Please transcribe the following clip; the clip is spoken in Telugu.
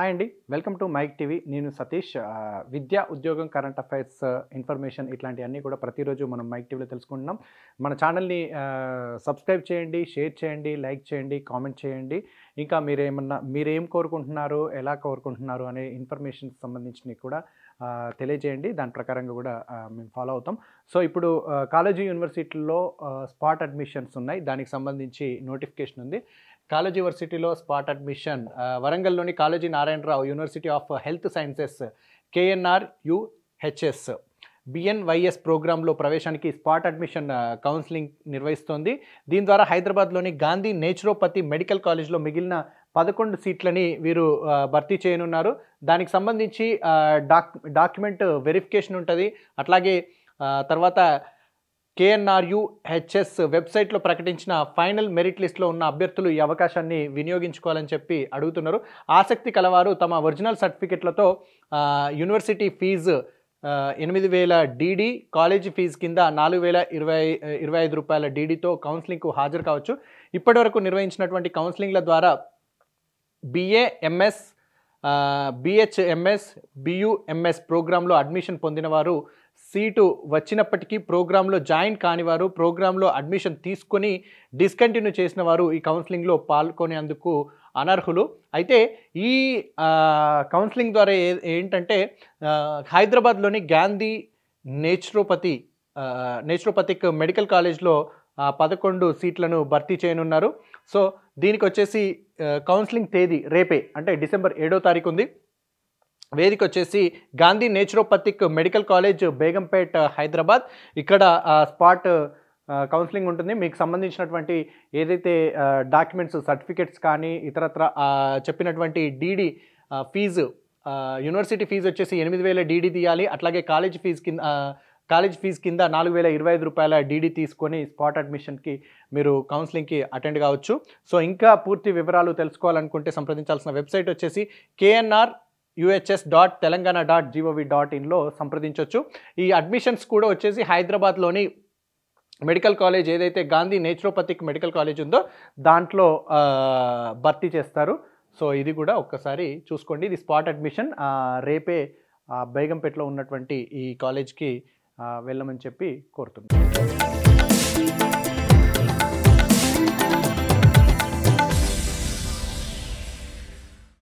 హాయ్ అండి, వెల్కమ్ టు మైక్ టీవీ. నేను సతీష్. విద్య, ఉద్యోగం, కరెంట్ అఫైర్స్, ఇన్ఫర్మేషన్ ఇట్లాంటివన్నీ కూడా ప్రతిరోజు మనం మైక్ టీవీలో తెలుసుకుంటున్నాం. మన ఛానల్ని సబ్స్క్రైబ్ చేయండి, షేర్ చేయండి, లైక్ చేయండి, కామెంట్ చేయండి. ఇంకా మీరేం కోరుకుంటున్నారు, ఎలా కోరుకుంటున్నారు అనే ఇన్ఫర్మేషన్కి సంబంధించినవి కూడా తెలియజేయండి. దాని ప్రకారంగా కూడా మేము ఫాలో అవుతాం. సో ఇప్పుడు కాలేజీ యూనివర్సిటీల్లో స్పాట్ అడ్మిషన్స్ ఉన్నాయి. దానికి సంబంధించి నోటిఫికేషన్ ఉంది. కాలేజీ యూనివర్సిటీలో స్పాట్ అడ్మిషన్ వరంగల్లోని Kaloji Narayanarao university of health sciences KNRUHS BNYS ప్రోగ్రాంలో ప్రవేశానికి స్పాట్ అడ్మిషన్ కౌన్సిలింగ్ నిర్వహిస్తోంది. దీని ద్వారా హైదరాబాద్లోని గాంధీ నేచురోపతి మెడికల్ కాలేజ్లో మిగిలిన 11 సీట్లని వీరు భర్తీ చేయనున్నారు. దానికి సంబంధించి డాక్యుమెంట్ వెరిఫికేషన్ ఉంటుంది. అట్లాగే తర్వాత KNRUHS వెబ్సైట్లో ప్రకటించిన ఫైనల్ మెరిట్ లిస్ట్లో ఉన్న అభ్యర్థులు ఈ అవకాశాన్ని వినియోగించుకోవాలని చెప్పి అడుగుతున్నారు. ఆసక్తి కలవారు తమ ఒరిజినల్ సర్టిఫికెట్లతో university fee 8,000 DD, college fee కింద 4,025 రూపాయల DDతో కౌన్సిలింగ్కు హాజరు కావచ్చు. ఇప్పటివరకు నిర్వహించినటువంటి కౌన్సిలింగ్ల ద్వారా BA, MS, BHMS, BUMS ప్రోగ్రాంలో అడ్మిషన్ పొందిన వారు, సీటు వచ్చినప్పటికీ ప్రోగ్రాంలో జాయిన్ కానివారు, ప్రోగ్రాంలో అడ్మిషన్ తీసుకొని డిస్కంటిన్యూ చేసిన వారు ఈ కౌన్సిలింగ్లో పాల్గొనేందుకు అనర్హులు. అయితే ఈ కౌన్సిలింగ్ ద్వారా ఏంటంటే హైదరాబాద్లోని గాంధీ నేచురోపతిక్ మెడికల్ కాలేజ్లో 11 సీట్లను భర్తీ చేయనున్నారు. సో దీనికి వచ్చేసి కౌన్సిలింగ్ తేదీ రేపే, అంటే డిసెంబర్ 7వ తారీఖు ఉంది. వేదిక వచ్చేసి Gandhi naturopathic medical college, Begumpet, Hyderabad. ఇక్కడ స్పాట్ కౌన్సిలింగ్ ఉంటుంది. మీకు సంబంధించినటువంటి ఏదైతే డాక్యుమెంట్స్, సర్టిఫికెట్స్ కానీ ఇతరత్ర చెప్పినటువంటి DD ఫీజు, యూనివర్సిటీ ఫీజు వచ్చేసి 8,000 DD తీయాలి. అట్లాగే కాలేజ్ ఫీజు కింద 4,025 రూపాయల DD తీసుకొని స్పాట్ అడ్మిషన్కి మీరు కౌన్సిలింగ్కి అటెండ్ కావచ్చు. సో ఇంకా పూర్తి వివరాలు తెలుసుకోవాలనుకుంటే సంప్రదించాల్సిన వెబ్సైట్ వచ్చేసి knruhs.telangana.gov.in సంప్రదించవచ్చు. ఈ అడ్మిషన్స్ కూడా వచ్చేసి హైదరాబాద్లోని మెడికల్ కాలేజ్ ఏదైతే గాంధీ నేచురోపతిక్ మెడికల్ కాలేజ్ ఉందో దాంట్లో భర్తీ చేస్తారు. సో ఇది కూడా ఒక్కసారి చూసుకోండి. ఇది స్పాట్ అడ్మిషన్. రేపే బేగంపేటలో ఉన్నటువంటి ఈ కాలేజ్కి వెళ్ళమని చెప్పి కోరుతున్నాను.